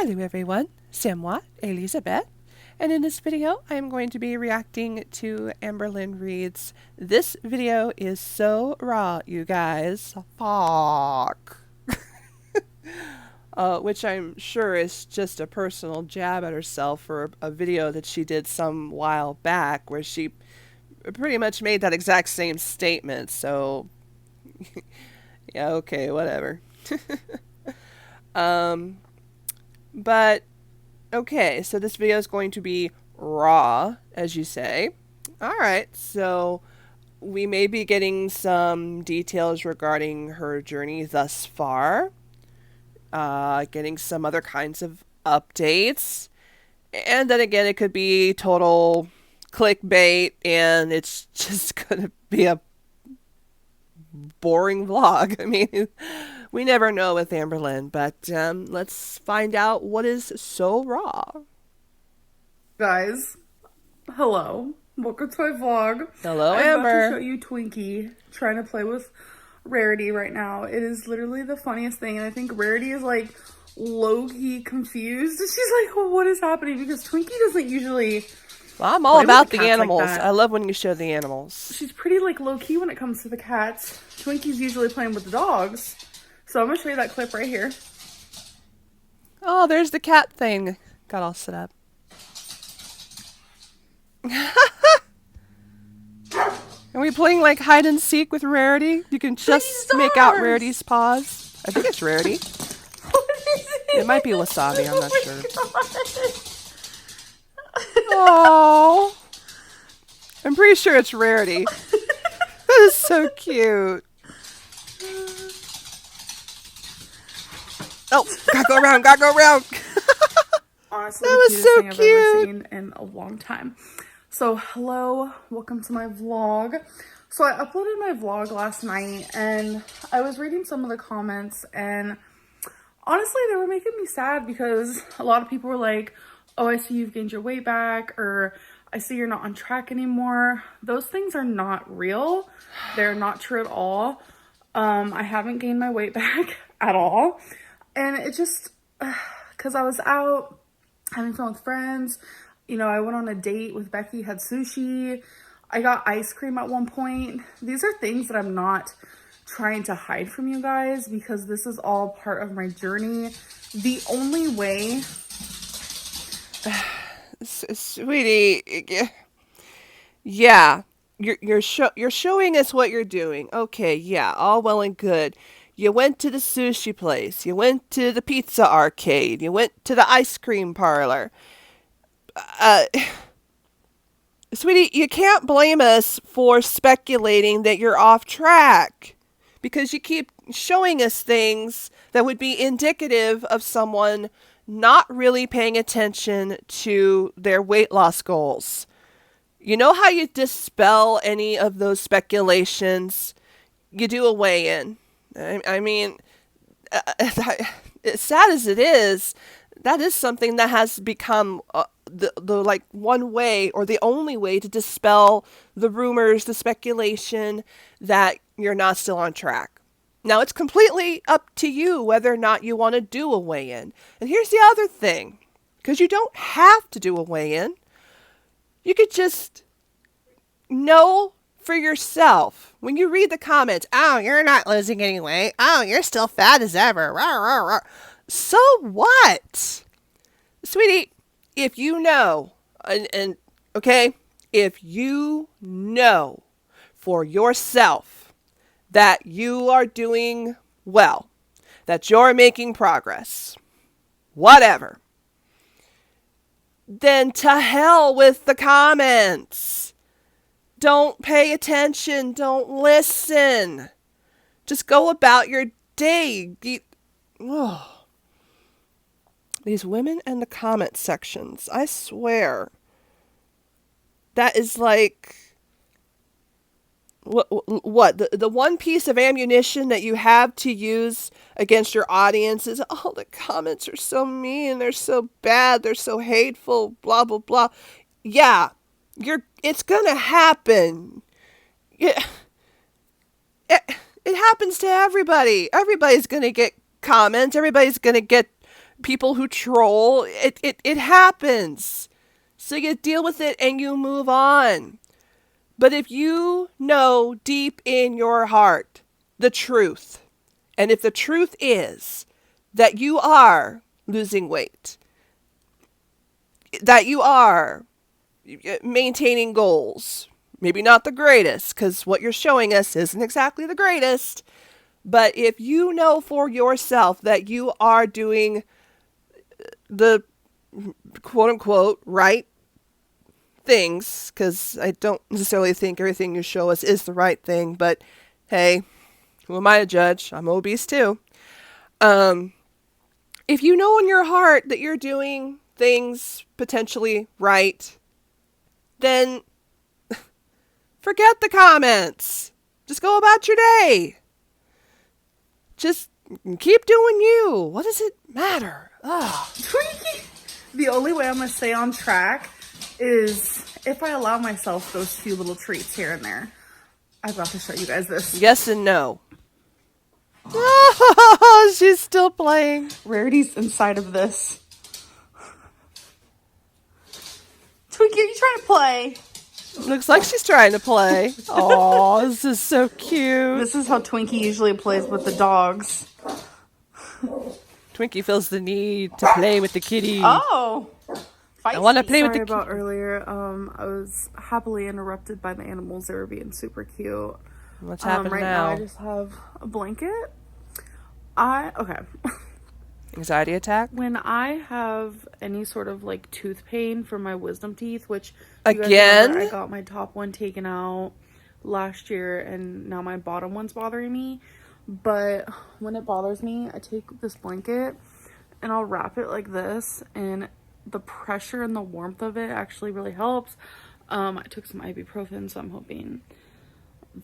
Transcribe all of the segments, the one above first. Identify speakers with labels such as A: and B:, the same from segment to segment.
A: Salut everyone, c'est moi, Elizabeth, and in this video I am going to be reacting to Amberlynn Reid's This Video Is So Raw, you guys. Fuck. Which I'm sure is just a personal jab at herself for a video that she did some while back where she pretty much made that exact same statement, so yeah, okay, whatever. um, but okay, so this video is going to be raw, as you say. Alright, so we may be getting some details regarding her journey thus far. Getting some other kinds of updates. And then again, it could be total clickbait and it's just gonna be a boring vlog. I mean, we never know with Amberlynn, but let's find out what is so raw.
B: Guys, hello. Welcome to my vlog.
A: Hello,
B: I'm about to
A: Amber.
B: show you Twinkie trying to play with Rarity right now. It is literally the funniest thing, and I think Rarity is like low-key confused. She's like, what is happening? Because Twinkie doesn't usually
A: Well, I'm all
B: play with
A: about
B: the
A: the
B: cats
A: animals.
B: like that.
A: I love when you show the animals.
B: She's pretty like low-key when it comes to the cats. Twinkie's usually playing with the dogs. So I'm gonna show you that clip right here.
A: Oh, there's the cat thing. Got all set up. Are we playing like hide and seek with Rarity? You can just make out Rarity's paws. I think it's Rarity. It might be Wasabi, I'm not sure. Oh, I'm pretty sure it's Rarity. That is so cute. Oh, gotta go around, gotta go around.
B: Honestly,
A: That
B: the
A: was
B: cutest
A: so
B: thing I've ever
A: cute.
B: seen in a long time. So, hello, welcome to my vlog. So, I uploaded my vlog last night, and I was reading some of the comments, and honestly, they were making me sad because a lot of people were like, oh, I see you've gained your weight back, or I see you're not on track anymore. Those things are not real. They're not true at all. I haven't gained my weight back at all. And it just, because I was out having fun with friends. You know, I went on a date with Becky, had sushi. I got ice cream at one point. These are things that I'm not trying to hide from you guys because this is all part of my journey. The only way...
A: Sweetie, yeah, you're showing us what you're doing. Okay, yeah, all well and good. You went to the sushi place. You went to the pizza arcade. You went to the ice cream parlor. Uh, Sweetie, you can't blame us for speculating that you're off track because you keep showing us things that would be indicative of someone not really paying attention to their weight loss goals. You know how you dispel any of those speculations? You do a weigh-in. I mean, as sad as it is, that is something that has become the like one way or the only way to dispel the rumors, the speculation that you're not still on track. Now it's completely up to you whether or not you want to do a weigh-in. And here's the other thing, because you don't have to do a weigh-in. You could just know for yourself. When you read the comments, oh, you're not losing any weight. Oh, you're still fat as ever. Rah, rah, rah. So what? Sweetie, if you know, and okay, if you know for yourself that you are doing well, that you're making progress, whatever, then to hell with the comments. Don't pay attention. Don't listen. Just go about your day. These women in the comment sections, I swear, that is like, what the one piece of ammunition that you have to use against your audience is, oh, the comments are so mean, they're so bad, they're so hateful, blah, blah, blah. Yeah, it's gonna happen. Yeah, it happens to everybody. Everybody's gonna get comments. Everybody's gonna get people who troll. It happens. So you deal with it and you move on. But if you know deep in your heart the truth, and if the truth is that you are losing weight, that you are maintaining goals, maybe not the greatest, because what you're showing us isn't exactly the greatest, but if you know for yourself that you are doing the quote-unquote right things, because I don't necessarily think everything you show us is the right thing, but hey, who am I to judge? I'm obese too. If you know in your heart that you're doing things potentially right, then forget the comments. Just go about your day. Just keep doing you. What does it matter? Ugh.
B: The only way I'm going to stay on track is if I allow myself those few little treats here and there. I'm about to show you guys this.
A: Yes and no. Oh, she's still playing.
B: Rarity's inside of this. Twinkie, are you trying to play?
A: Looks like she's trying to play. Oh, this is so cute.
B: This is how Twinkie usually plays with the dogs.
A: Twinkie feels the need to play with the kitty.
B: Oh!
A: I want to play with the
B: kitty. Sorry about earlier. I was happily interrupted by the animals. They were being super cute.
A: What's happening
B: right
A: now?
B: I just have a blanket. Okay.
A: Anxiety attack?
B: When I have any sort of like tooth pain for my wisdom teeth, which
A: again,
B: I got my top one taken out last year and now my bottom one's bothering me. But when it bothers me, I take this blanket and I'll wrap it like this, and the pressure and the warmth of it actually really helps. I took some ibuprofen, so I'm hoping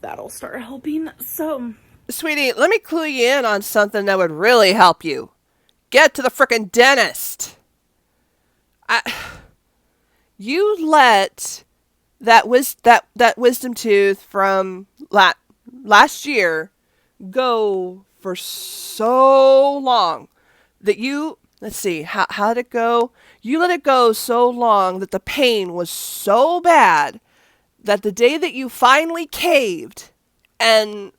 B: that'll start helping. So,
A: sweetie, let me clue you in on something that would really help you. Get to the frickin' dentist. You let that wisdom tooth from last year go for so long that let's see, how'd it go? You let it go so long that the pain was so bad that the day that you finally caved and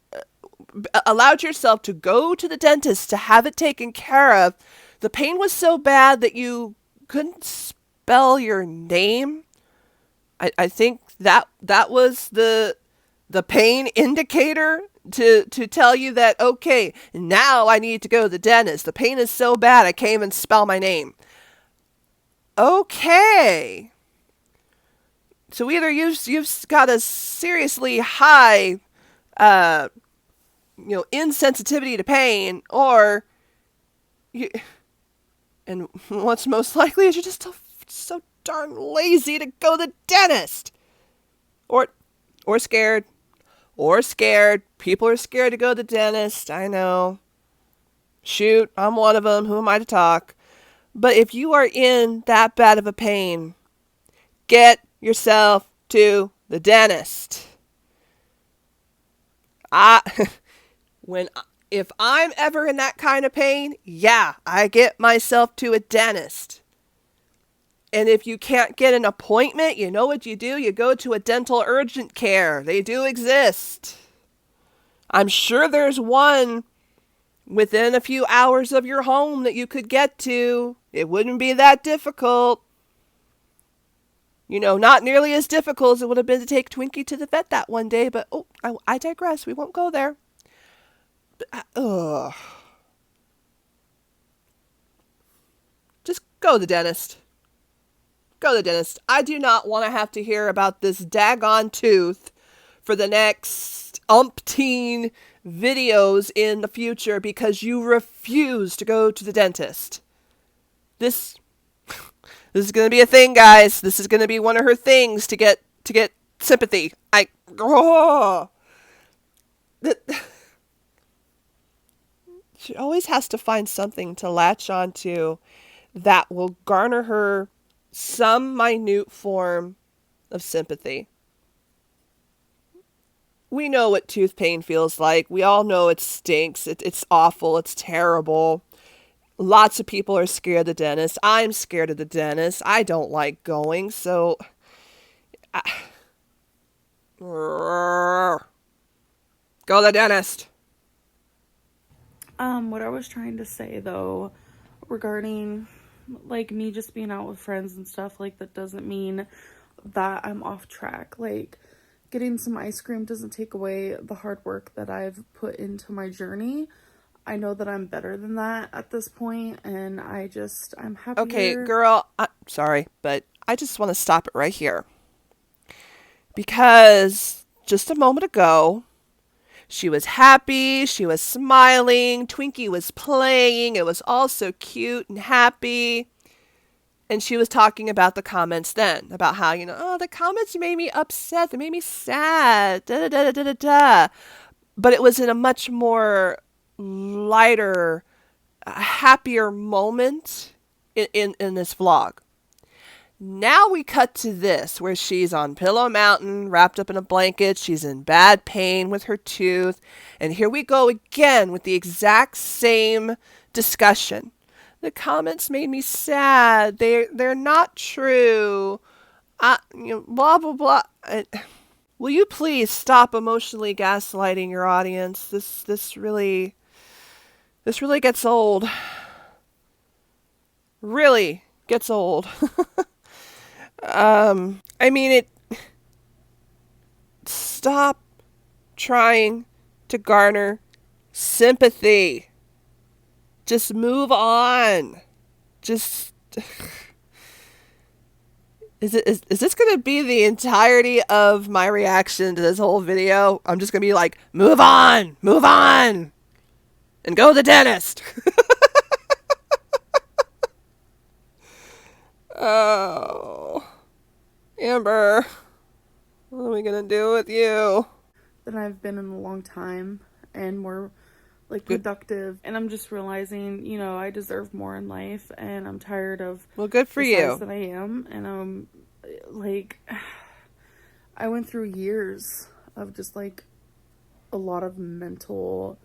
A: allowed yourself to go to the dentist to have it taken care of, the pain was so bad that you couldn't spell your name. I think that was the pain indicator to tell you that, okay, now I need to go to the dentist. The pain is so bad I can't even spell my name. Okay. So either you've got a seriously high insensitivity to pain, or and what's most likely is you're just so darn lazy to go to the dentist. Or scared. Or scared. People are scared to go to the dentist. I know. Shoot, I'm one of them. Who am I to talk? But if you are in that bad of a pain, get yourself to the dentist. If I'm ever in that kind of pain, yeah, I get myself to a dentist. And if you can't get an appointment, you know what you do? You go to a dental urgent care. They do exist. I'm sure there's one within a few hours of your home that you could get to. It wouldn't be that difficult. Not nearly as difficult as it would have been to take Twinkie to the vet that one day, but I digress. We won't go there. Just go to the dentist. Go to the dentist. I do not want to have to hear about this daggone tooth for the next umpteen videos in the future because you refuse to go to the dentist. This is going to be a thing, guys. This is going to be one of her things to get sympathy. She always has to find something to latch onto that will garner her some minute form of sympathy. We know what tooth pain feels like. We all know it stinks. It's awful. It's terrible. Lots of people are scared of the dentist. I'm scared of the dentist. I don't like going, so go to the dentist.
B: What I was trying to say though, regarding like me just being out with friends and stuff, like that doesn't mean that I'm off track. Like getting some ice cream doesn't take away the hard work that I've put into my journey. I know that I'm better than that at this point, and I'm happier.
A: Okay, girl, sorry, but I just want to stop it right here. Because just a moment ago, she was happy, she was smiling, Twinkie was playing, it was all so cute and happy. And she was talking about the comments then, about how, oh, the comments made me upset, they made me sad, da da da da da da. But it was in a much more lighter, happier moment in this vlog. Now we cut to this, where she's on Pillow Mountain, wrapped up in a blanket. She's in bad pain with her tooth. And here we go again with the exact same discussion. The comments made me sad. They're not true. Blah, blah, blah. Will you please stop emotionally gaslighting your audience? This really gets old. Really gets old. I mean, stop trying to garner sympathy. Just move on. Just, is this going to be the entirety of my reaction to this whole video? I'm just going to be like, move on, and go to the dentist. Oh, Amber, what are we gonna do with you?
B: Than I've been in a long time, and more like productive. And I'm just realizing, I deserve more in life, and I'm tired of
A: good for you
B: size that I am. And like, I went through years of just like a lot of mental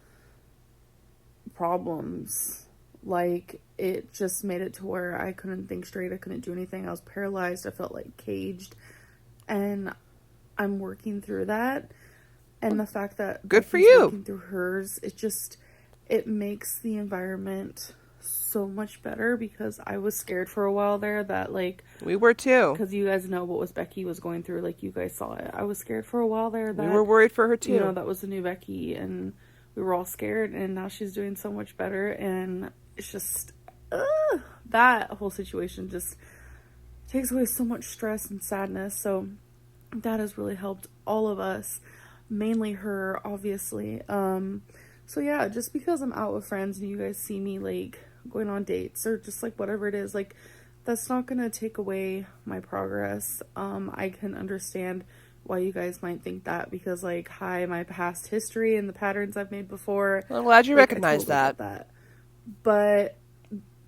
B: problems. Like, it just made it to where I couldn't think straight. I couldn't do anything. I was paralyzed. I felt like caged. And I'm working through that. And the fact that
A: good for you
B: working through hers, it makes the environment so much better, because I was scared for a while there that, like,
A: we were too,
B: because you guys know what Becky was going through. Like, you guys saw it. I was scared for a while there that
A: we were worried for her too.
B: That was the new Becky, and we were all scared. And now she's doing so much better, and it's just that whole situation just takes away so much stress and sadness. So that has really helped all of us, mainly her, obviously. So yeah, just because I'm out with friends and you guys see me like going on dates or just like whatever it is, like, that's not gonna take away my progress. I can understand why you guys might think that, because like, my past history and the patterns I've made before.
A: I'm glad you recognize that.
B: But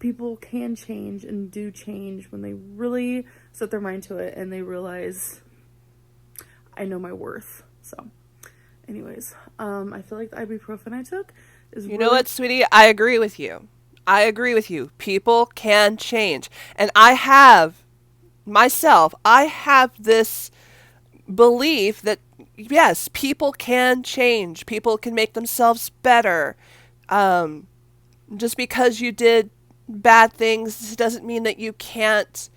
B: people can change and do change when they really set their mind to it and they realize I know my worth. So anyways, I feel like the ibuprofen I took is
A: know what, sweetie? I agree with you. People can change. And I have this belief that, yes, people can change. People can make themselves better. Just because you did bad things doesn't mean that you can't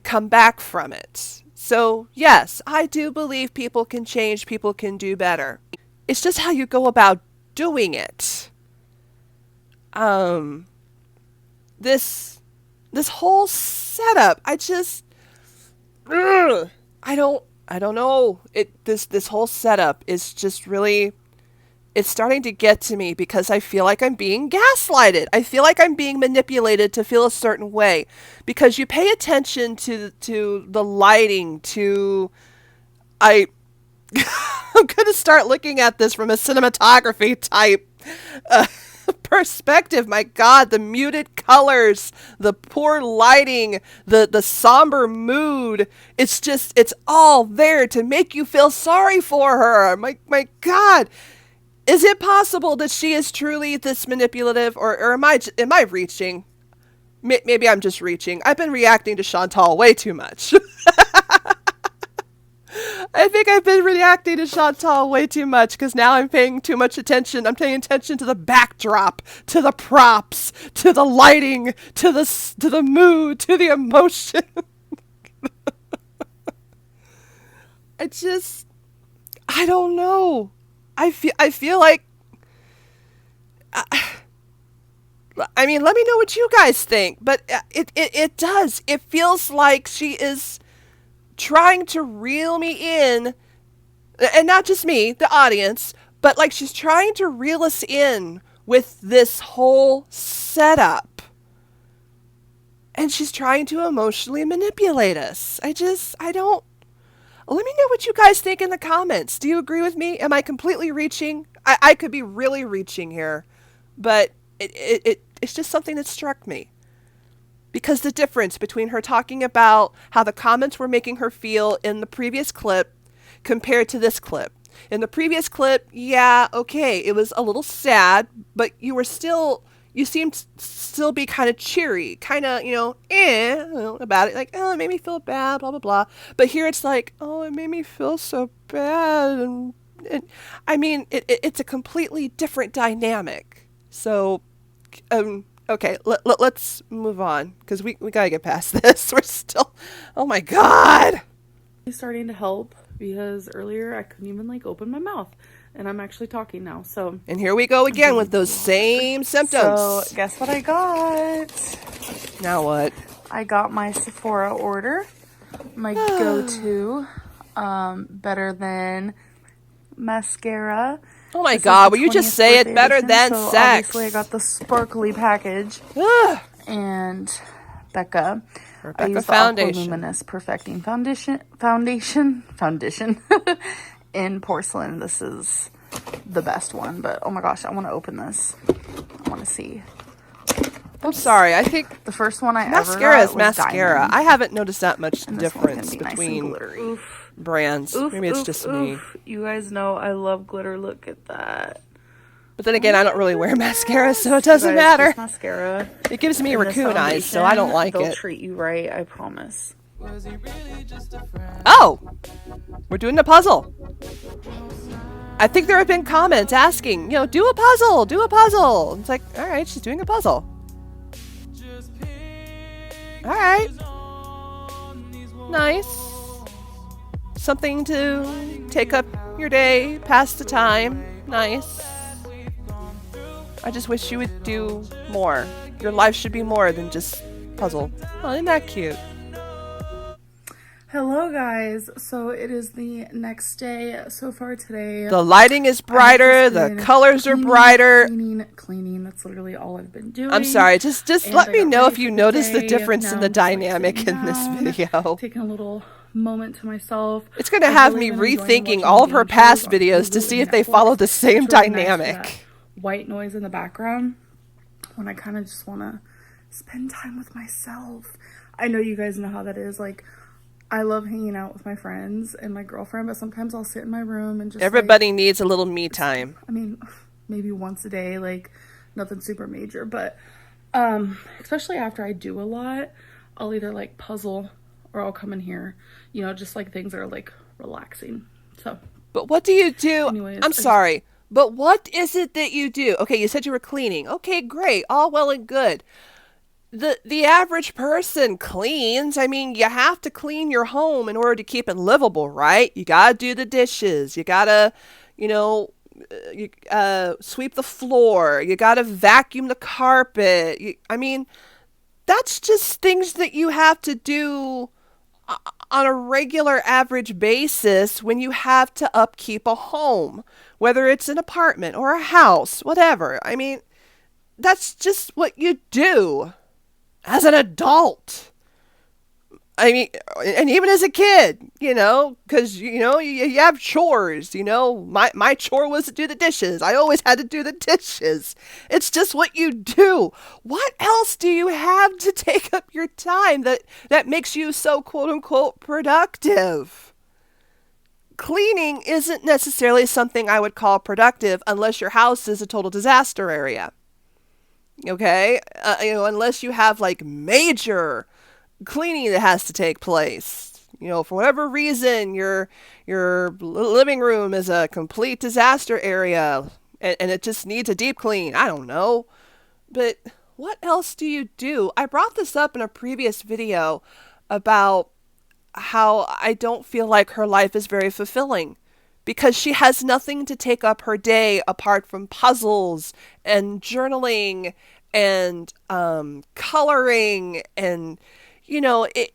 A: come back from it. So, yes, I do believe people can change, people can do better. It's just how you go about doing it. This whole setup, I don't know. This whole setup is just really, it's starting to get to me, because I feel like I'm being gaslighted. I feel like I'm being manipulated to feel a certain way, because you pay attention to the lighting, I'm going to start looking at this from a cinematography type perspective. My God, the muted colors, the poor lighting, the somber mood. It's all there to make you feel sorry for her. My God. Is it possible that she is truly this manipulative, or am I reaching? Maybe I'm just reaching. I've been reacting to Chantal way too much. I think I've been reacting to Chantal way too much because now I'm paying too much attention. I'm paying attention to the backdrop, to the props, to the lighting, to the mood, to the emotion. I don't know. I feel like I mean, let me know what you guys think, but it does. It feels like she is trying to reel me in, and not just me, the audience, but like she's trying to reel us in with this whole setup. And she's trying to emotionally manipulate us. I don't. Let me know what you guys think in the comments. Do you agree with me? Am I completely reaching? I could be really reaching here, but it's just something that struck me. Because the difference between her talking about how the comments were making her feel in the previous clip compared to this clip. In the previous clip, yeah, okay, it was a little sad, but you seemed to still be kind of cheery, kind of, about it. Like, oh, it made me feel bad, blah, blah, blah. But here it's like, oh, it made me feel so bad. And I mean, it's a completely different dynamic. So, okay, let's move on because we gotta get past this. We're still, oh my God.
B: It's starting to help because earlier I couldn't even like open my mouth, and I'm actually talking now. So,
A: and here we go again with those same symptoms.
B: So guess what I got?
A: Now what?
B: I got my Sephora order, my go-to, better than mascara.
A: Oh my God, will you just say it? Better than
B: so
A: sex.
B: Obviously I got the sparkly package. And Becca. I used the Aqua Luminous Perfecting Foundation in porcelain. This is the best one, but oh my gosh, I want to open this. I want to see.
A: I'm sorry, I think
B: the first one I
A: mascara
B: ever
A: is mascara.
B: Diamond.
A: I haven't noticed that much
B: And
A: difference
B: nice
A: between brands. Maybe it's just me.
B: You guys know I love glitter. Look at that.
A: But then again, I don't really wear mascara, so it doesn't matter.
B: Mascara.
A: It gives me raccoon eyes, so I don't like
B: They'll
A: it.
B: treat you right, I promise.
A: Oh! We're doing a puzzle. I think there have been comments asking, do a puzzle, do a puzzle. It's like, all right, she's doing a puzzle. All right. Nice. Something to take up your day, pass the time. Nice. I just wish you would do more. Your life should be more than just puzzle. Oh, isn't that cute?
B: Hello guys, so it is the next day so far today.
A: The lighting is brighter, the colors are brighter.
B: Cleaning, that's literally all I've been doing.
A: I'm sorry, just let me know if you notice the difference in the dynamic in this video.
B: Taking a little moment to myself.
A: It's going to have me rethinking all of her past videos to see if they follow the same dynamic.
B: White noise in the background when I kind of just want to spend time with myself. I know you guys know how that is. Like, I love hanging out with my friends and my girlfriend, but sometimes I'll sit in my room and just
A: everybody needs a little me time.
B: I mean, maybe once a day, like nothing super major, but especially after I do a lot, I'll either like puzzle or I'll come in here, just like things that are like relaxing. So,
A: but what do you do?
B: Anyways,
A: I'm sorry, but what is it that you do? Okay, you said you were cleaning. Okay, great, all well and good. The average person cleans. I mean, you have to clean your home in order to keep it livable, right? You gotta do the dishes. You gotta, sweep the floor. You gotta vacuum the carpet. I mean, that's just things that you have to do on a regular average basis when you have to upkeep a home, whether it's an apartment or a house, whatever. I mean, that's just what you do. As an adult. I mean, and even as a kid, because, you have chores, my chore was to do the dishes. I always had to do the dishes. It's just what you do. What else do you have to take up your time that makes you so quote unquote productive? cleaning isn't necessarily something I would call productive unless your house is a total disaster area. Okay? Unless you have like major cleaning that has to take place. For whatever reason, your living room is a complete disaster area and it just needs a deep clean. I don't know. But what else do you do? I brought this up in a previous video about how I don't feel like her life is very fulfilling because she has nothing to take up her day apart from puzzles and journaling and coloring and,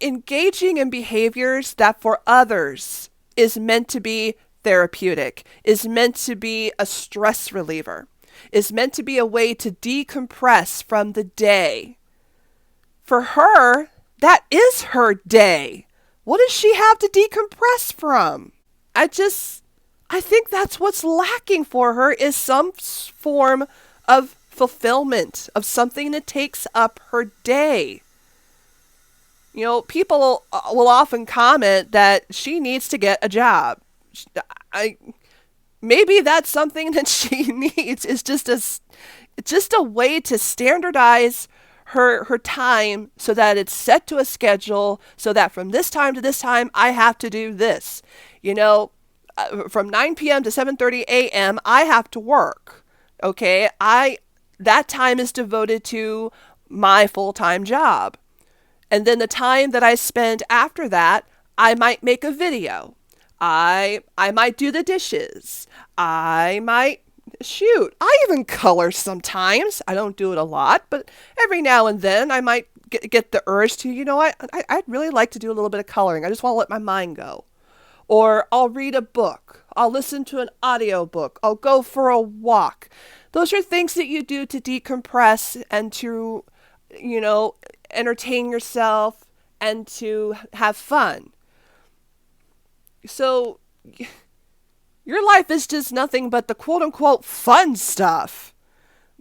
A: engaging in behaviors that for others is meant to be therapeutic, is meant to be a stress reliever, is meant to be a way to decompress from the day. For her, that is her day. What does she have to decompress from? I think that's what's lacking for her is some form of fulfillment, of something that takes up her day. People will often comment that she needs to get a job. Maybe that's something that she needs is just a way to standardize her time so that it's set to a schedule so that from this time to this time I have to do this. From 9 p.m. to 7:30 a.m. I have to work. Okay? That time is devoted to my full-time job. And then the time that I spend after that, I might make a video. I might do the dishes. I might shoot. I even color sometimes. I don't do it a lot, but every now and then I might get the urge to, I'd really like to do a little bit of coloring. I just want to let my mind go. Or I'll read a book. I'll listen to an audio book. I'll go for a walk. Those are things that you do to decompress and to, entertain yourself and to have fun. So your life is just nothing but the quote-unquote fun stuff.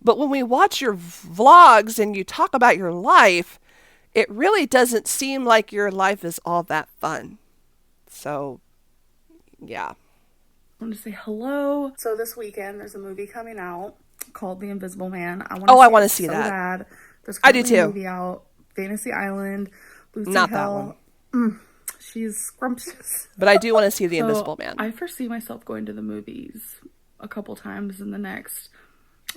A: But when we watch your vlogs and you talk about your life, it really doesn't seem like your life is all that fun. So, yeah.
B: I want to say hello. So this weekend, there's a movie coming out called The Invisible Man. I
A: want to see
B: so
A: that.
B: Bad. There's
A: I do
B: currently a
A: too.
B: movie out, Fantasy Island, Lucy
A: Not
B: Hill.
A: that one.
B: She's scrumptious.
A: But I do want to see The Invisible Man.
B: I foresee myself going to the movies a couple times in the next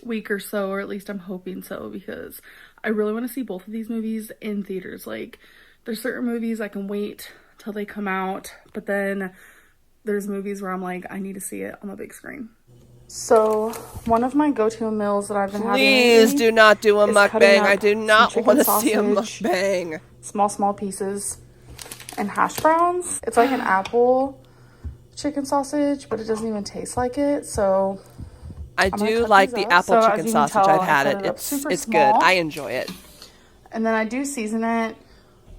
B: week or so, or at least I'm hoping so, because I really want to see both of these movies in theaters. Like, there's certain movies I can wait till they come out, but then there's movies where I'm like, I need to see it on the big screen. So, one of my go-to meals that I've been having
A: Please do not do a mukbang. I do not want to see a
B: sausage,
A: mukbang.
B: Small pieces, and hash browns. It's like an apple chicken sausage, but it doesn't even taste like it. So
A: I do like the apple chicken sausage. I've had it. It's good. I enjoy it.
B: And then I do season it.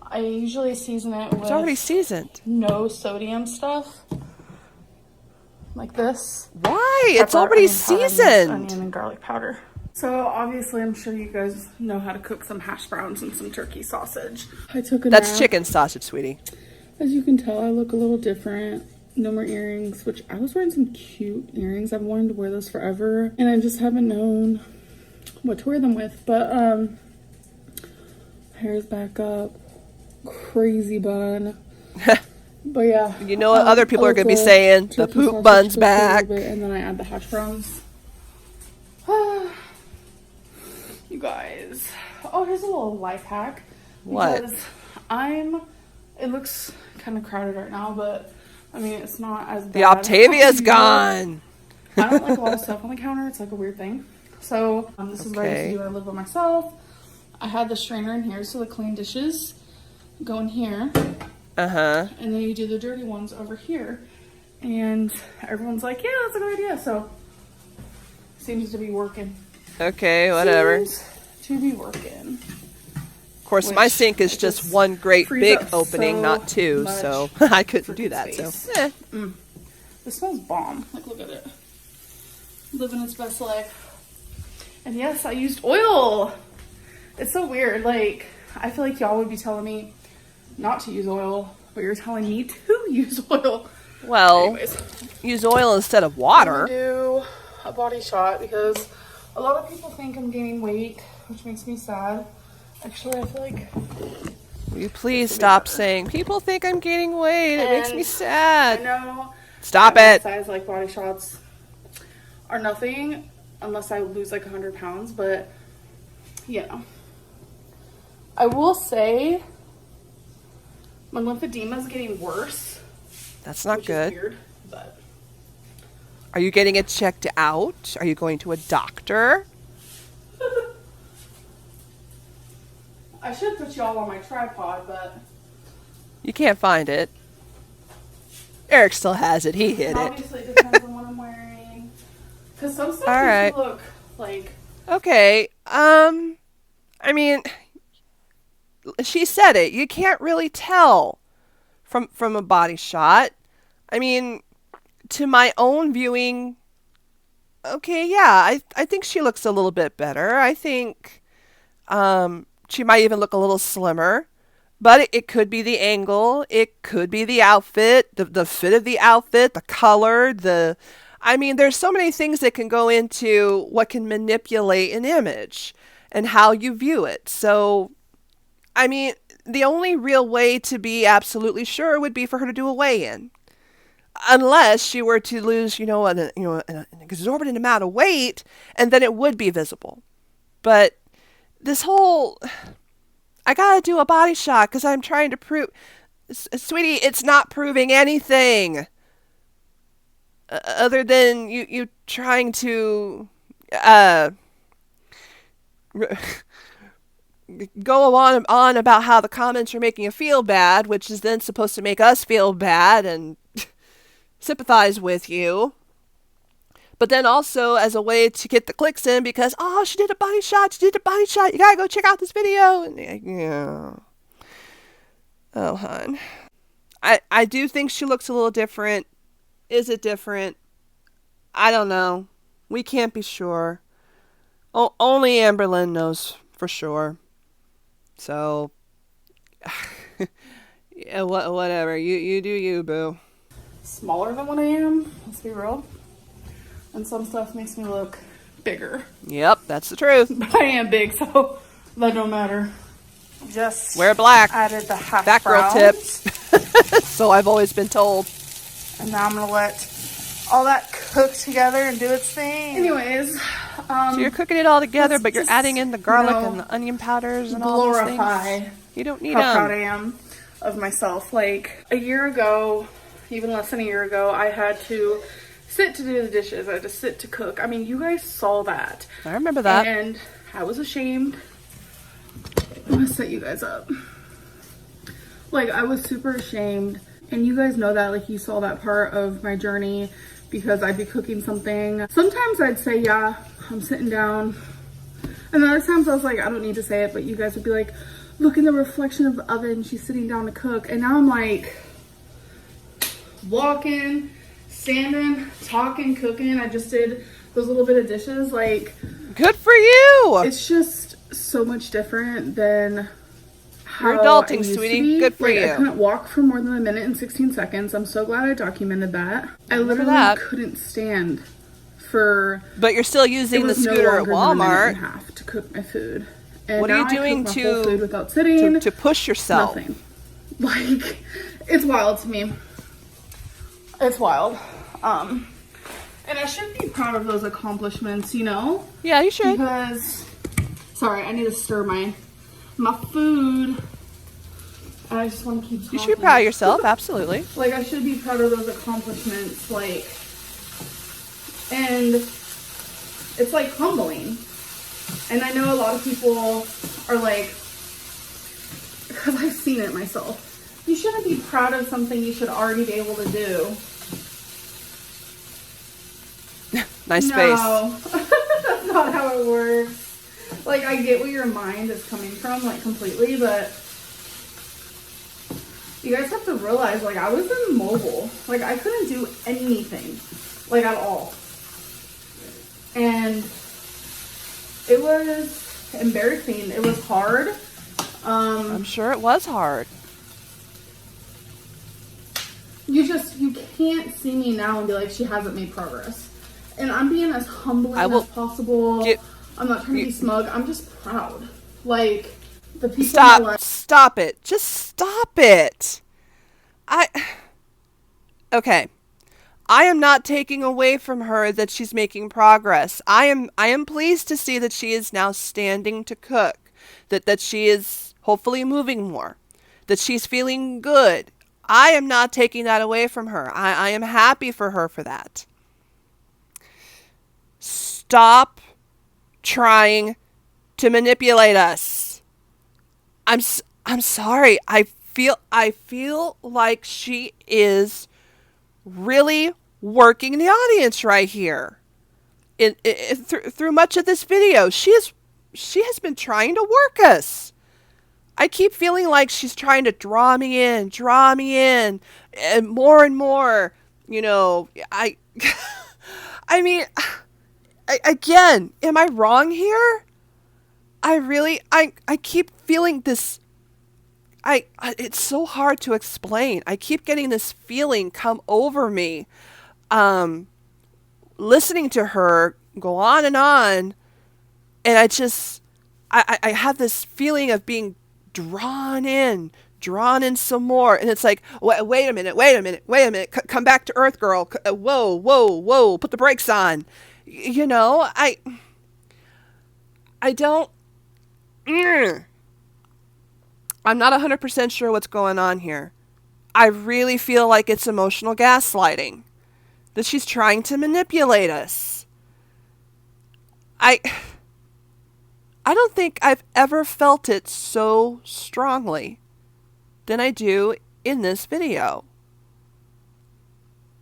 B: I usually season it with...
A: It's already seasoned.
B: No sodium stuff. Like this.
A: Why? It's already seasoned.
B: Onion and garlic powder. So obviously I'm sure you guys know how to cook some hash browns and some turkey sausage. I took a
A: That's
B: nap.
A: chicken sausage, sweetie.
B: As you can tell, I look a little different. No more earrings, which I was wearing some cute earrings. I've wanted to wear those forever, and I just haven't known what to wear them with. But hair's back up, crazy bun. But yeah,
A: you know what other people are gonna be saying? The poop bun's back.
B: And then I add the hash browns. You guys. Oh, here's a little life hack.
A: What?
B: Because it looks kind of crowded right now, but I mean, it's not as bad.
A: The Octavia's gone.
B: I don't like a lot of stuff on the counter. It's like a weird thing. So this is what I used to do when I lived by myself. I had the strainer in here, so the clean dishes go in here.
A: Uh-huh.
B: And then you do the dirty ones over here. And everyone's like, yeah, that's a good idea. So seems to be working.
A: Okay, whatever.
B: Seems to be working.
A: Of course, my sink is just one great big opening, not two, so I couldn't do that. So,
B: This smells bomb. Like, look at it. Living its best life. And yes, I used oil. It's so weird. Like, I feel like y'all would be telling me not to use oil, but you're telling me to use oil.
A: Well,
B: Anyways,
A: use oil instead of
B: I'm
A: water.
B: gonna do a body shot because a lot of people think I'm gaining weight, which makes me sad. Actually, I feel like
A: Will you please stop saying, people think I'm gaining weight. It makes me
B: I
A: sad.
B: know
A: Stop
B: at
A: it.
B: my size, like, body shots are nothing unless I lose like 100 pounds, but you know. I will say my lymphedema is getting worse,
A: That's not
B: which
A: good.
B: is weird, but
A: Are you getting it checked out? Are you going to a doctor?
B: I should put y'all on my tripod, but
A: You can't find it. Eric still has it. He hid it.
B: obviously it depends on what I'm wearing. Because some stuff
A: All
B: makes
A: right.
B: me look like...
A: Okay. I mean, she said it. You can't really tell from a body shot. I mean, to my own viewing, okay, yeah, I think she looks a little bit better. I think she might even look a little slimmer. But it could be the angle. It could be the outfit, the fit of the outfit, the color, I mean, there's so many things that can go into what can manipulate an image and how you view it. So, I mean, the only real way to be absolutely sure would be for her to do a weigh-in. Unless she were to lose, an exorbitant amount of weight, and then it would be visible. But this whole, I gotta do a body shot because I'm trying to prove, sweetie, it's not proving anything. Other than you trying to go on about how the comments are making you feel bad, which is then supposed to make us feel bad and sympathize with you. But then also as a way to get the clicks in because, oh, she did a body shot, you gotta go check out this video. And yeah. Oh, hon. I do think she looks a little different. Is it different? I don't know. We can't be sure. Only Amberlynn knows for sure. So, yeah, whatever. You do you, boo.
B: Smaller than what I am, let's be real. And some stuff makes me look bigger.
A: Yep, that's the truth.
B: But I am big, so that don't matter. Just
A: wear black.
B: Added the half
A: Fat girl
B: browns.
A: tips. So I've always been told.
B: And now I'm gonna let all that cook together and do its thing. Anyways,
A: so you're cooking it all together, but you're
B: just,
A: adding in the garlic and the onion powders and all these things. You don't need
B: how proud I am of myself. Like a year ago, even less than a year ago, I had to sit to do the dishes. I had to sit to cook. I mean, you guys saw that.
A: I remember that.
B: And I was ashamed. I'm gonna set you guys up. Like, I was super ashamed. And you guys know that, like, you saw that part of my journey because I'd be cooking something. Sometimes I'd say, yeah, I'm sitting down. And other times I was like, I don't need to say it, but you guys would be like, look in the reflection of the oven, she's sitting down to cook. And now I'm like, walking, standing, talking, cooking. I just did those little bit of dishes. Like,
A: good for you.
B: It's just so much different than how
A: you're adulting,
B: I used
A: sweetie.
B: to be.
A: Good for
B: like,
A: you.
B: I couldn't walk for more than a minute and 16 seconds. I'm so glad I documented that. I literally couldn't stand for.
A: But you're still using the scooter at Walmart.
B: And a half to cook my food. And
A: what are you doing
B: food without sitting?
A: To push yourself?
B: Nothing. Like, it's wild to me. It's wild. And I should be proud of those accomplishments, you know?
A: Yeah, you should.
B: Because, sorry, I need to stir my food. I just want to keep talking.
A: You should be proud of yourself, absolutely.
B: Like, I should be proud of those accomplishments, like, and it's like humbling. And I know a lot of people are like, because I've seen it myself, you shouldn't be proud of something you should already be able to do.
A: Nice face.
B: No, that's not how it works. Like, I get where your mind is coming from, like, completely, but you guys have to realize, like, I was immobile. Like, I couldn't do anything, like, at all. And it was embarrassing. It was hard.
A: I'm sure it was hard.
B: You can't see me now and be like, she hasn't made progress. And I'm being as humbling as possible. I'm not trying to be smug. I'm just proud. Like, the people in my life.
A: Stop it. Just stop it. Okay. I am not taking away from her that she's making progress. I am pleased to see that she is now standing to cook. That she is hopefully moving more. That she's feeling good. I am not taking that away from her. I am happy for her for that. Stop trying to manipulate us. I'm sorry. I feel like she is really working the audience right here. Through much of this video, she has been trying to work us. I keep feeling like she's trying to draw me in, and more. You know, I mean, again, am I wrong here? I keep feeling this. It's so hard to explain. I keep getting this feeling come over me, listening to her go on, and I have this feeling of being drawn in some more, and it's like, wait a minute, come back to earth, girl. Whoa, put the brakes on. You know, I don't. I'm not 100% sure what's going on here. I really feel like it's emotional gaslighting. That she's trying to manipulate us. I don't think I've ever felt it so strongly than I do in this video.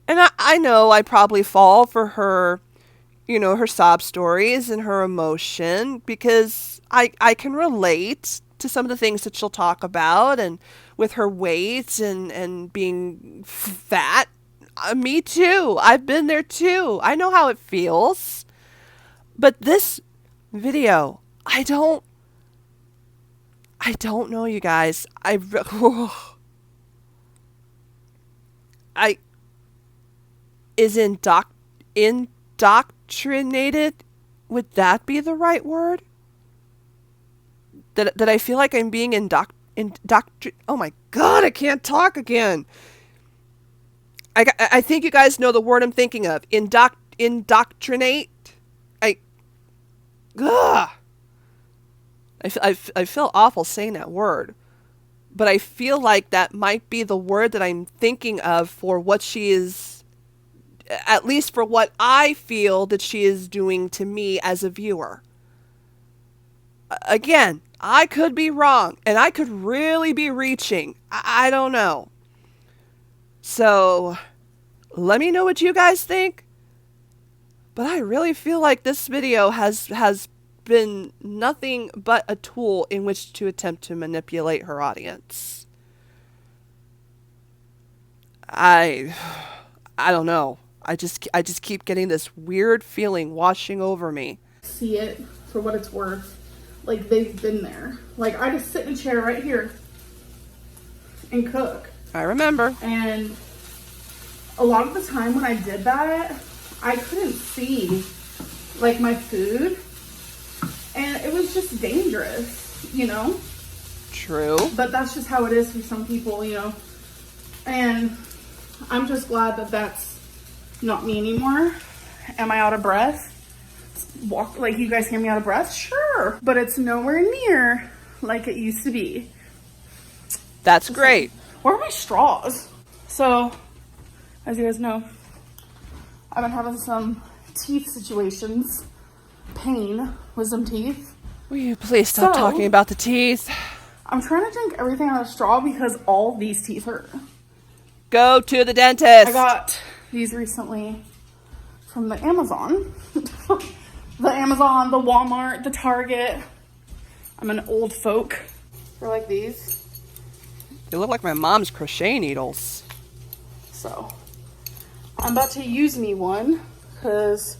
A: And I know I probably fall for her, you know, her sob stories and her emotion, because I can relate to some of the things that she'll talk about, and with her weight and being fat. Me too. I've been there too. I know how it feels. But this video, I don't know, you guys. Is indoctrinated? Would that be the right word? That I feel like I'm being oh my God, I can't talk again. I think you guys know the word I'm thinking of. Indoctrinate. I feel awful saying that word, but I feel like that might be the word that I'm thinking of for what she is, at least for what I feel that she is doing to me as a viewer. Again, I could be wrong, and I could really be reaching. I don't know. So, let me know what you guys think. But I really feel like this video has been nothing but a tool in which to attempt to manipulate her audience. I don't know. I just keep getting this weird feeling washing over me.
B: See it for what it's worth. Like, they've been there. Like, I just sit in a chair right here and cook.
A: I remember.
B: And a lot of the time when I did that, I couldn't see, like, my food. And it was just dangerous, you know?
A: True.
B: But that's just how it is for some people, you know? And I'm just glad that that's not me anymore. Am I out of breath? Like, you guys hear me out of breath? Sure. But it's nowhere near like it used to be.
A: That's great.
B: Where are my straws? So, as you guys know, I've been having some teeth situations. Pain, wisdom teeth.
A: Will you please stop talking about the teeth?
B: I'm trying to drink everything out of straw because all these teeth hurt.
A: Go to the dentist.
B: I got these recently from the Amazon. The Amazon, the Walmart, the Target. I'm an old folk. They're like these.
A: They look like my mom's crochet needles.
B: So, I'm about to use me one because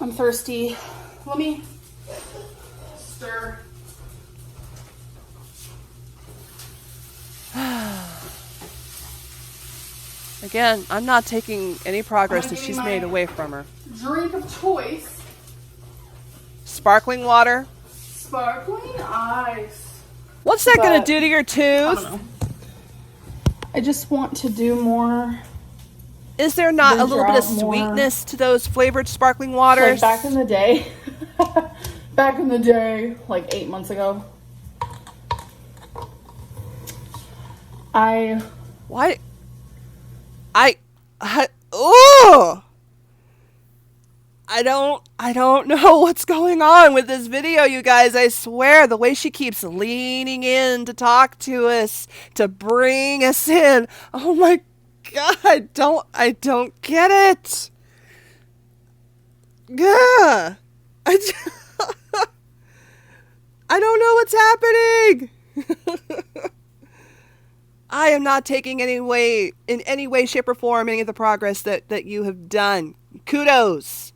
B: I'm thirsty. Let me stir.
A: Again, I'm not taking any progress
B: I'm
A: that
B: getting
A: she's
B: my
A: made away from her.
B: drink of choice.
A: Sparkling water.
B: Sparkling ice.
A: What's that going to
B: But
A: do to your
B: I don't
A: tooth?
B: know. I just want to do more.
A: Is there not a
B: Venture
A: little bit of
B: out more.
A: sweetness to those flavored sparkling waters?
B: Like back in the day. Back in the day, like 8 months ago.
A: Why? Oh! I don't know what's going on with this video, you guys. I swear, the way she keeps leaning in to talk to us, to bring us in. Oh my God, I don't get it. Gah. I don't know what's happening. I am not taking in any way, shape, or form, any of the progress that you have done. Kudos.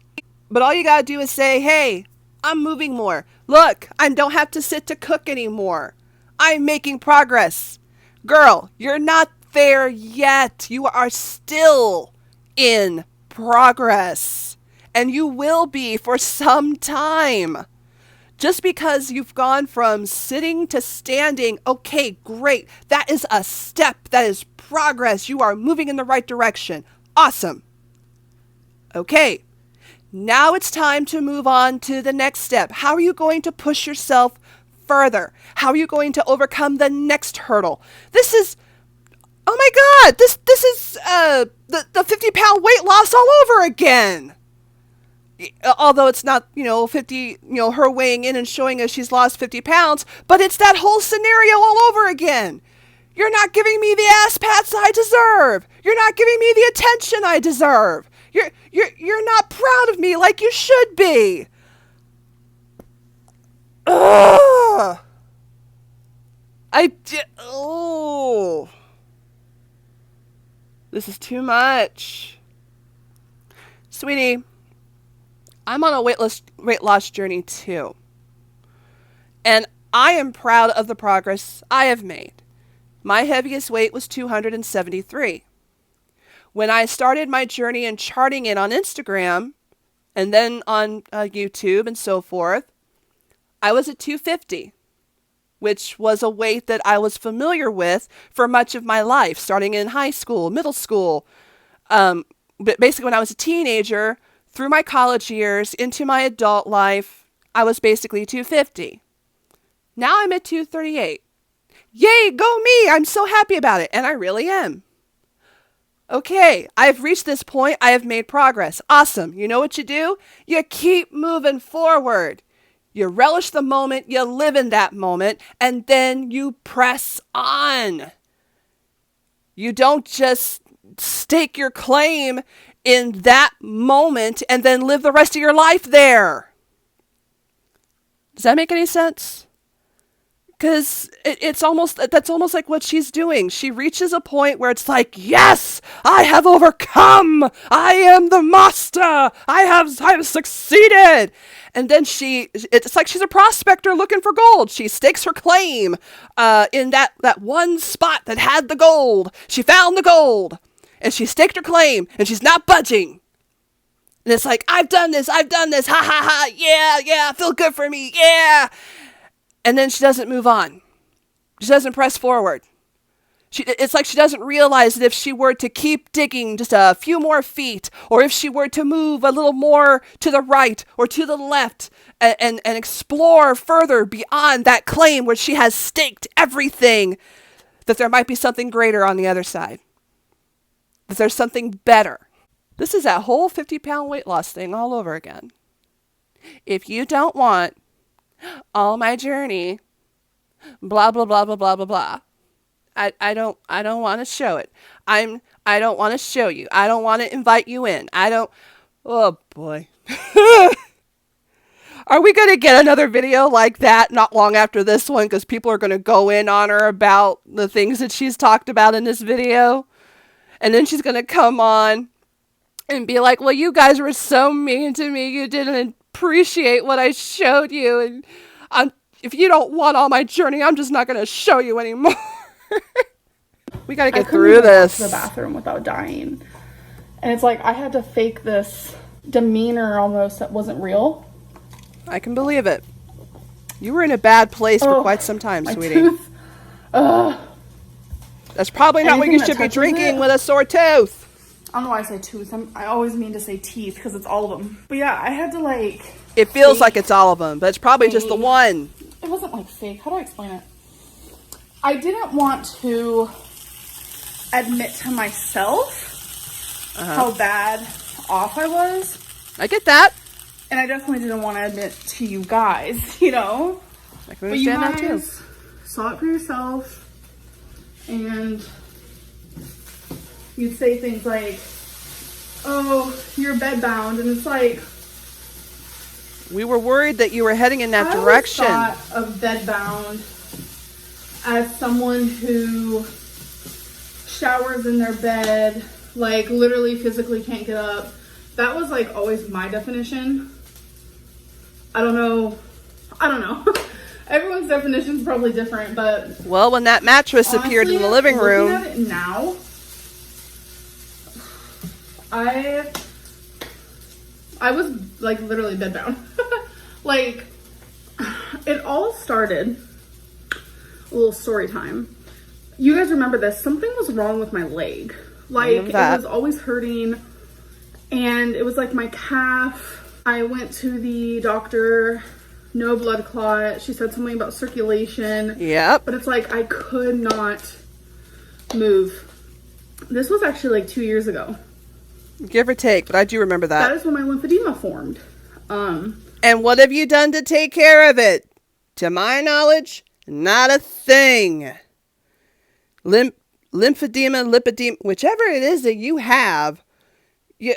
A: But all you gotta do is say, hey, I'm moving more. Look, I don't have to sit to cook anymore. I'm making progress. Girl, you're not there yet. You are still in progress. And you will be for some time. Just because you've gone from sitting to standing, okay, great. That is a step. That is progress. You are moving in the right direction. Awesome. Okay, now it's time to move on to the next step. How are you going to push yourself further? How are you going to overcome the next hurdle? This is, oh my God, this is the 50-pound weight loss all over again. Although it's not, 50, her weighing in and showing us she's lost 50 pounds, but it's that whole scenario all over again. You're not giving me the ass pats I deserve. You're not giving me the attention I deserve. You're not proud of me like you should be. Ugh. Oh. This is too much. Sweetie, I'm on a weight loss journey too. And I am proud of the progress I have made. My heaviest weight was 273. When I started my journey and charting it on Instagram and then on YouTube and so forth, I was at 250, which was a weight that I was familiar with for much of my life, starting in high school, middle school. But basically when I was a teenager, through my college years, into my adult life, I was basically 250. Now I'm at 238. Yay, go me! I'm so happy about it, and I really am. Okay, I've reached this point. I have made progress. Awesome. You know what you do? You keep moving forward. You relish the moment, you live in that moment, and then you press on. You don't just stake your claim in that moment and then live the rest of your life there. Does that make any sense? Because that's almost like what she's doing. She reaches a point where it's like, yes, I have overcome. I am the master. I have succeeded. And then it's like she's a prospector looking for gold. She stakes her claim in that one spot that had the gold. She found the gold. And she staked her claim, and she's not budging. And it's like, I've done this, ha ha ha, yeah, feel good for me, yeah. And then she doesn't move on. She doesn't press forward. It's like she doesn't realize that if she were to keep digging just a few more feet, or if she were to move a little more to the right or to the left and explore further beyond that claim where she has staked everything, that there might be something greater on the other side. That there's something better. This is that whole 50-pound weight loss thing all over again. If you don't want all my journey, blah, blah, blah, blah, blah, blah, blah. I don't want to show it. I don't want to show you. I don't want to invite you in. Oh boy. Are we going to get another video like that not long after this one? Because people are going to go in on her about the things that she's talked about in this video. And then she's going to come on and be like, well, you guys were so mean to me. You didn't appreciate what I showed you. And if you don't want all my journey, I'm just not going to show you anymore. We got to
B: I
A: get
B: couldn't
A: through
B: even walk
A: this.
B: to the bathroom without dying. And it's like I had to fake this demeanor almost that wasn't real.
A: I can believe it. You were in a bad place for quite some time,
B: my
A: sweetie.
B: Tooth.
A: That's probably not what
B: Anything
A: you
B: that
A: should be
B: touches
A: drinking
B: it.
A: with a sore tooth.
B: I don't know why I say tooth. I always mean to say teeth because it's all of them. But yeah, I had to like...
A: It feels like it's all of them, but it's probably just the one.
B: It wasn't like fake. How do I explain it? I didn't want to admit to myself how bad off I was.
A: I get that.
B: And I definitely didn't want to admit to you guys, you know?
A: I can understand that too.
B: Saw it for yourself. And you'd say things like, oh, you're bedbound. And it's like...
A: We were worried that you were heading in that direction.
B: I thought of bedbound as someone who showers in their bed, like literally physically can't get up. That was like always my definition. I don't know. Everyone's definition is probably different, but...
A: Well, when that mattress appeared in the living room...
B: Looking at it now, I was like literally bedbound. Like, it all started, a little story time. You guys remember this? Something was wrong with my leg. Like, it was always hurting, and it was like my calf. I went to the doctor, no blood clot. She said something about circulation.
A: Yep.
B: But it's like I could not move. This was actually like 2 years ago.
A: Give or take, but I do remember that.
B: That is when my lymphedema formed.
A: And what have you done to take care of it? To my knowledge, not a thing. Lymphedema, lipedema, whichever it is that you have, you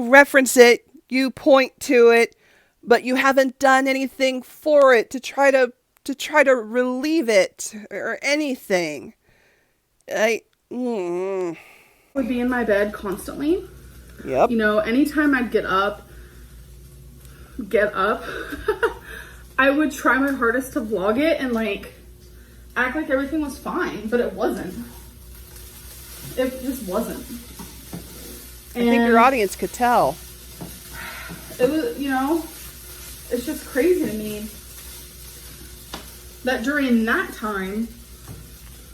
A: reference it, you point to it, but you haven't done anything for it to try to relieve it or anything.
B: Would be in my bed constantly.
A: Yep.
B: You know, anytime I'd get up, I would try my hardest to vlog it and like act like everything was fine, but it wasn't. It just wasn't.
A: And I think your audience could tell.
B: It was, you know, it's just crazy to me that during that time,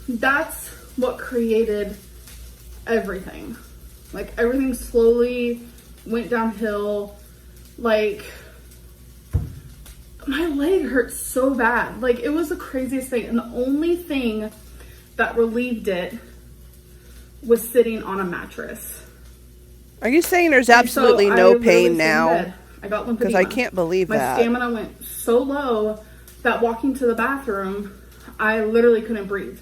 B: that's what created everything. Like, everything slowly went downhill. Like, my leg hurt so bad. Like, it was the craziest thing. And the only thing that relieved it was sitting on a mattress.
A: Are you saying there's absolutely no pain now?
B: I got lymphedema.
A: Because I can't believe that.
B: My stamina went so low that walking to the bathroom, I literally couldn't breathe.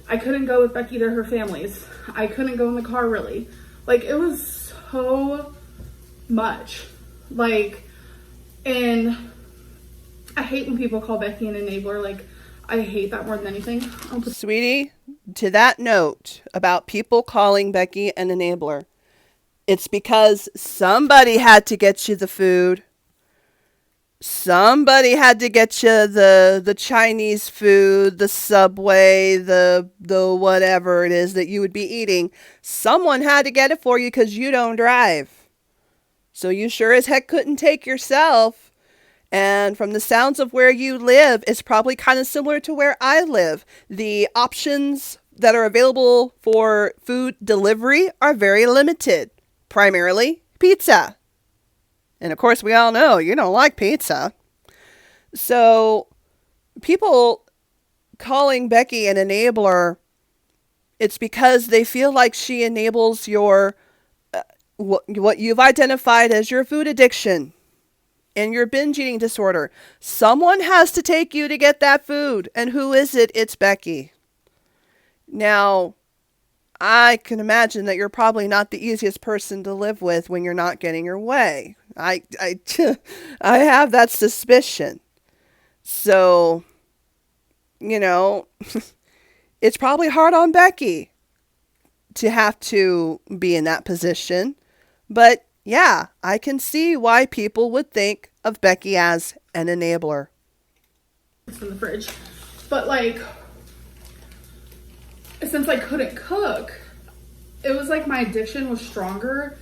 B: I couldn't go with Becky to her family's. I couldn't go in the car really. Like, it was so much. Like, and I hate when people call Becky an enabler. Like, I hate that more than anything.
A: Sweetie, to that note about people calling Becky an enabler, it's because somebody had to get you the food. Somebody had to get you the Chinese food, the Subway, the whatever it is that you would be eating. Someone had to get it for you because you don't drive. So you sure as heck couldn't take yourself. And from the sounds of where you live, it's probably kind of similar to where I live. The options that are available for food delivery are very limited. Primarily pizza. And of course, we all know you don't like pizza. So people calling Becky an enabler, it's because they feel like she enables your what you've identified as your food addiction and your binge eating disorder. Someone has to take you to get that food. And who is it? It's Becky. Now, I can imagine that you're probably not the easiest person to live with when you're not getting your way. I have that suspicion. So, you know, it's probably hard on Becky to have to be in that position. But yeah, I can see why people would think of Becky as an enabler.
B: It's in the fridge. But like, since I couldn't cook, it was like my addiction was stronger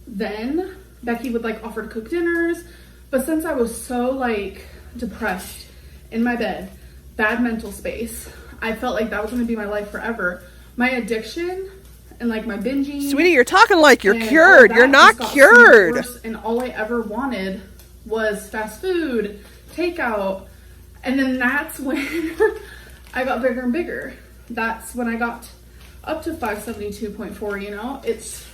B: then. Becky would like offer to cook dinners, but since I was so like depressed in my bed, bad mental space, I felt like that was going to be my life forever. My addiction and like my binging.
A: Sweetie, you're talking like you're cured. You're not cured.
B: Worse, and all I ever wanted was fast food, takeout. And then that's when I got bigger and bigger. That's when I got up to 572.4, you know? It's...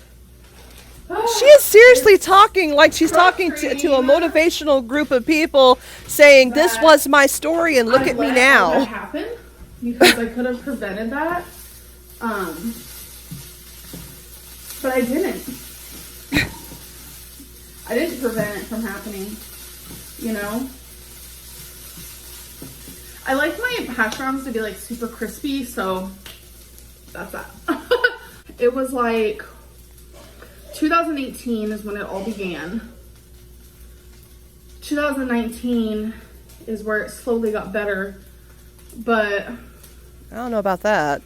A: She is seriously talking like she's talking to a motivational group of people saying, this was my story and look at me now.
B: That happened because I could have prevented that. But I didn't. I didn't prevent it from happening, you know? I like my hash browns to be like super crispy, so that's that. It was like 2018 is when it all began. 2019 is where it slowly got better, but
A: I don't know about that.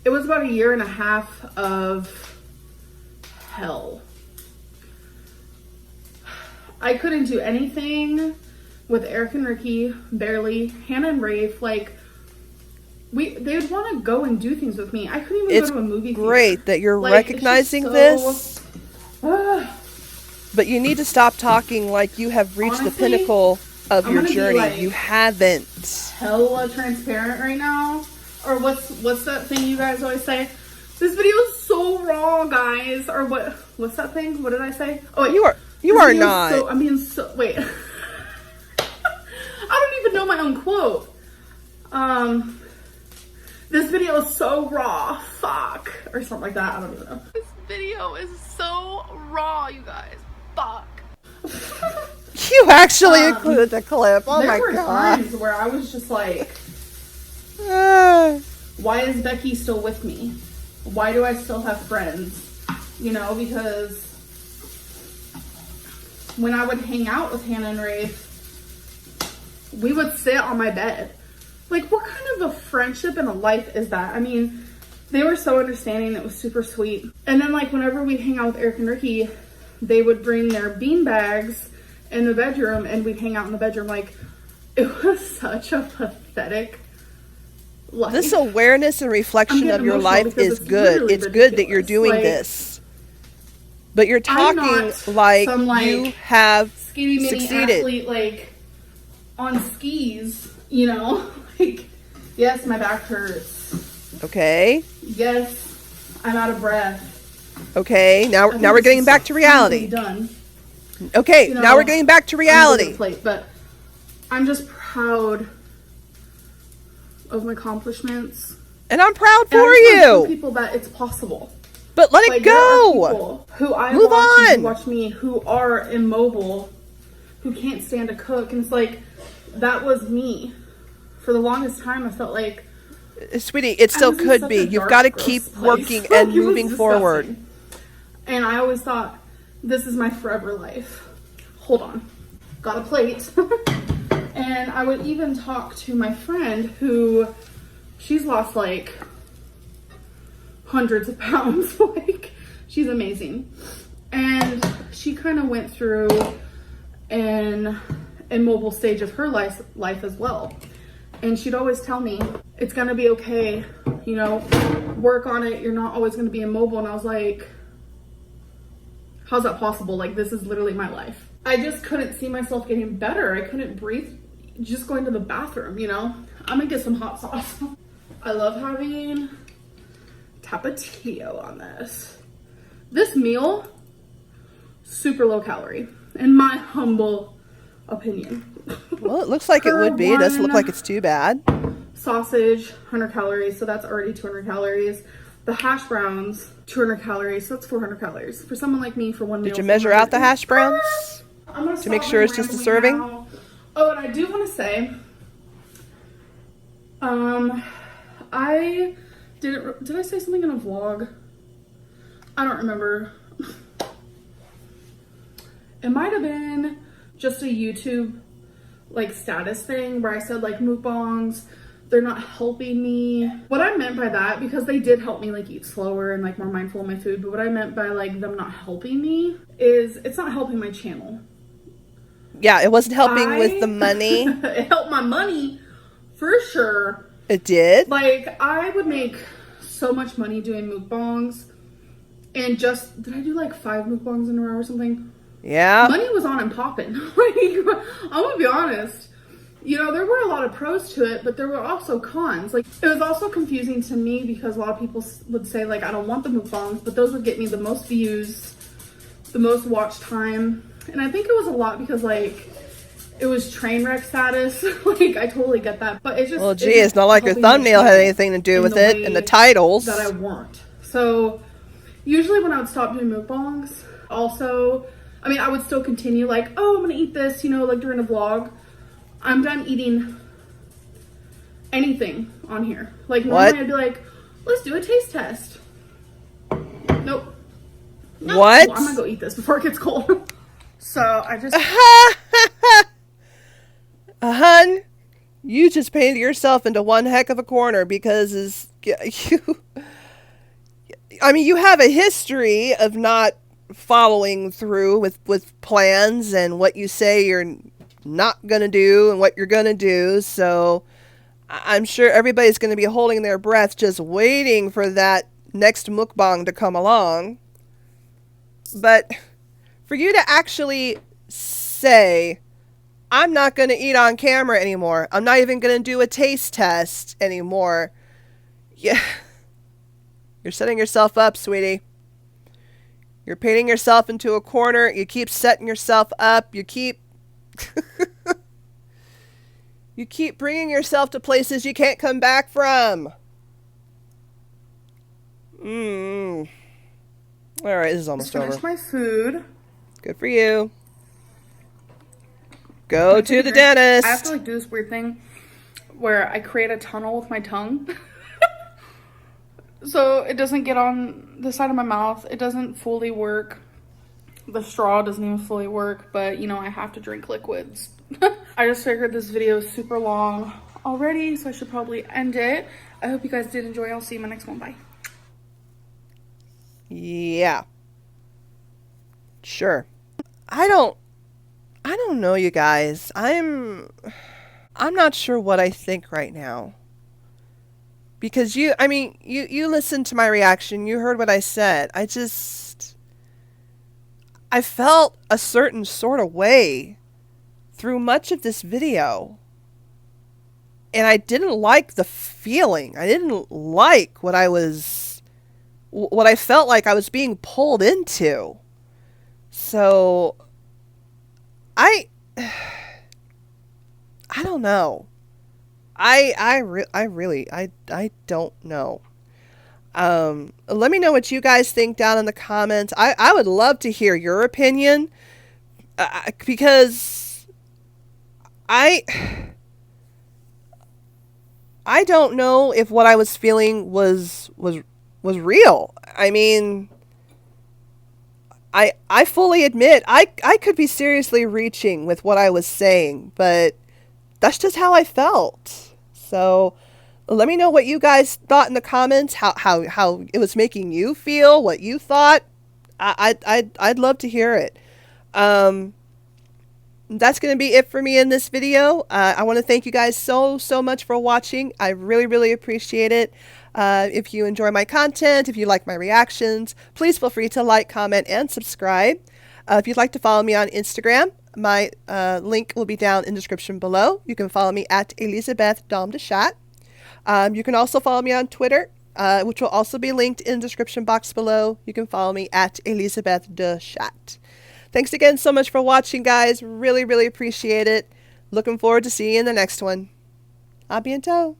B: It was about a year and a half of hell. I couldn't do anything with Eric and Ricky, barely. Hannah and Rafe, like, they would want to go and do things with me. I couldn't even go to a movie theater.
A: It's great that you're
B: like,
A: recognizing this. But you need to stop talking like you have reached
B: honestly,
A: the pinnacle of your journey.
B: Like,
A: you haven't.
B: Hella transparent right now. Or what's that thing you guys always say? This video is so raw, guys. Or what's that thing? What did I say? Oh, wait.
A: You are not.
B: I'm being so, wait. I don't even know my own quote. This video is so raw. Fuck. Or something like that. I don't even know. This video is so raw, you guys. Fuck.
A: You actually included the clip. Oh my God.
B: There were times where I was just like, why is Becky still with me? Why do I still have friends? You know, because when I would hang out with Hannah and Rafe, we would sit on my bed. Like, what kind of a friendship and a life is that? I mean, they were so understanding. It was super sweet. And then, like, whenever we'd hang out with Eric and Ricky, they would bring their bean bags in the bedroom, and we'd hang out in the bedroom. Like, it was such a pathetic life.
A: This awareness and reflection of your life is good. It's good that you're doing this. But you're talking like you have
B: skinny mini
A: succeeded.
B: Athlete, like, on skis, you know? Like, yes, my back hurts.
A: Okay.
B: Yes, I'm out of breath.
A: Okay, now we're getting back to reality.
B: Done.
A: Okay,
B: You know,
A: now we're getting back to reality.
B: But I'm just proud of my accomplishments.
A: And I'm proud for
B: and I just
A: you.
B: want people that it's possible.
A: But let it
B: There are
A: go.
B: people who I
A: Move
B: watch
A: on.
B: who watch me who are immobile, who can't stand to cook, and it's like that was me. For the longest time, I felt like,
A: Sweetie, it still could be. You've got to keep working and
B: Like, it was
A: moving forward.
B: disgusting. And I always thought, this is my forever life. Hold on. Got a plate. And I would even talk to my friend who, she's lost like hundreds of pounds. Like, she's amazing. And she kind of went through an immobile stage of her life as well. And she'd always tell me, it's gonna be okay, you know, work on it, you're not always gonna be immobile. And I was like, how's that possible? Like, this is literally my life. I just couldn't see myself getting better. I couldn't breathe just going to the bathroom, you know? I'm gonna get some hot sauce. I love having Tapatio on this. This meal, super low calorie, in my humble opinion.
A: Well, it looks like it would be. It doesn't look like it's too bad.
B: Sausage, 100 calories, so that's already 200 calories. The hash browns, 200 calories, so that's 400 calories. For someone like me, for one meal.
A: Did you measure out the hash browns?
B: To
A: make sure it's just a serving?
B: Now. Oh, and I do want to say, I did I say something in a vlog? I don't remember. It might have been just a YouTube like status thing where I said like mukbangs they're not helping me. What I meant by that, because they did help me like eat slower and like more mindful of my food, but what I meant by like them not helping me is it's not helping my channel.
A: Yeah, it wasn't helping with the money.
B: It helped my money for sure.
A: It did?
B: Like, I would make so much money doing mukbangs. And did I do like 5 mukbangs in a row or something?
A: Yeah.
B: Money was on and popping. Like, I'm gonna be honest. You know, there were a lot of pros to it, but there were also cons. Like, it was also confusing to me because a lot of people would say, like, I don't want the mukbangs, but those would get me the most views, the most watch time. And I think it was a lot because, like, it was train wreck status. Like, I totally get that. But it's just...
A: Well, gee, it's not like your thumbnail had anything to do with it and the titles.
B: That I want. So, usually when I would stop doing mukbangs, also... I mean, I would still continue, like, oh, I'm gonna eat this, you know, like, during a vlog. I'm done eating anything on here. Like, normally I'd be like, let's do a taste test. Nope.
A: What?
B: Well, I'm gonna go eat this before it gets cold. So, I just...
A: Hun, you just painted yourself into one heck of a corner because you have a history of not following through with plans and what you say you're not going to do and what you're going to do. So I'm sure everybody's going to be holding their breath just waiting for that next mukbang to come along. But for you to actually say, I'm not going to eat on camera anymore. I'm not even going to do a taste test anymore. Yeah. You're setting yourself up, sweetie. You're painting yourself into a corner. You keep setting yourself up. You keep you keep bringing yourself to places you can't come back from. All right, this is almost over.
B: Finish my food.
A: Good for you. Go to the dentist.
B: I have to like do this weird thing where I create a tunnel with my tongue. So it doesn't get on the side of my mouth. It doesn't fully work. The straw doesn't even fully work, but you know, I have to drink liquids. I just figured this video is super long already, so I should probably end it. I hope you guys did enjoy. I'll see you in my next one. Bye.
A: Yeah. Sure. I don't know, you guys. I'm not sure what I think right now. Because you listened to my reaction. You heard what I said. I felt a certain sort of way through much of this video. And I didn't like the feeling. I didn't like what I felt like I was being pulled into. So I don't know. I really don't know. Let me know what you guys think down in the comments. I would love to hear your opinion, because I don't know if what I was feeling was real. I mean, I fully admit I could be seriously reaching with what I was saying, but that's just how I felt. So let me know what you guys thought in the comments, how it was making you feel, what you thought. I'd love to hear it. That's going to be it for me in this video. I want to thank you guys so much for watching. I really appreciate it. If you enjoy my content, if you like my reactions, please feel free to like, comment, and subscribe. If you'd like to follow me on Instagram, my link will be down in the description below. You can follow me at Elizabeth Dom de Chat. You can also follow me on Twitter, which will also be linked in the description box below. You can follow me at Elizabeth de Chat. Thanks again so much for watching, guys. Really appreciate it. Looking forward to seeing you in the next one. A bientôt.